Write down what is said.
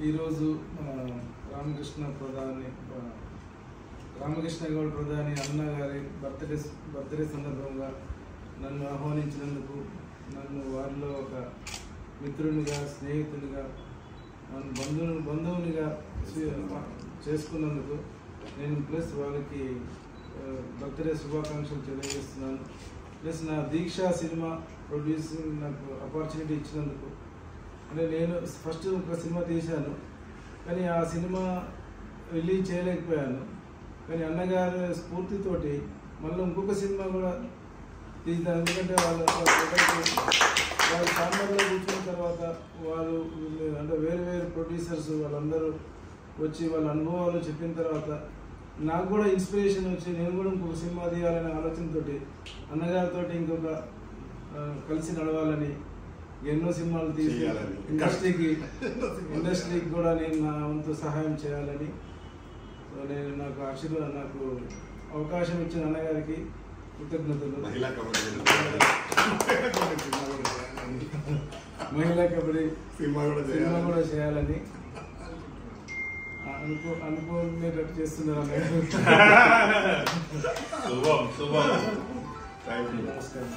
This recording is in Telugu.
ఈరోజు రామకృష్ణ గౌడ్ ప్రధాని అన్న గారి బర్త్డే సందర్భంగా నన్ను ఆహ్వానించినందుకు, నన్ను వారిలో ఒక మిత్రునిగా, స్నేహితునిగా, నన్ను బంధువునిగా చేసుకున్నందుకు నేను ప్లస్ వాళ్ళకి బర్త్డే శుభాకాంక్షలు తెలియజేస్తున్నాను. ప్లస్ నా దీక్ష సినిమా ప్రొడ్యూసింగ్ నాకు ఆపర్చునిటీ ఇచ్చినందుకు. అంటే నేను ఫస్ట్ ఒక సినిమా తీశాను, కానీ ఆ సినిమా రిలీజ్ చేయలేకపోయాను. కానీ అన్నగారి స్ఫూర్తితోటి మళ్ళీ ఇంకొక సినిమా కూడా తీద్దాం. ఎందుకంటే వాళ్ళ ఛాంబర్లో కూర్చున్న తర్వాత వాళ్ళు అంటే వేరు వేరు ప్రొడ్యూసర్స్ వాళ్ళందరూ వచ్చి వాళ్ళ అనుభవాలు చెప్పిన తర్వాత నాకు కూడా ఇన్స్పిరేషన్ వచ్చి నేను కూడా ఇంకొక సినిమా తీయాలనే ఆలోచనతో అన్నగారితో ఇంకొక కలిసి నడవాలని ఎన్నో సినిమాలు తీసి ఇండస్ట్రీకి కూడా నేను నా వంతు సహాయం చేయాలని నేను నాకు అవకాశం ఇచ్చిన అన్నగారికి కృతజ్ఞతలు. మహిళా కబడ్డీ సినిమా కూడా చేయాలని అనుకునేటట్టు చేస్తున్నారు అన్నగారు. నమస్కారం.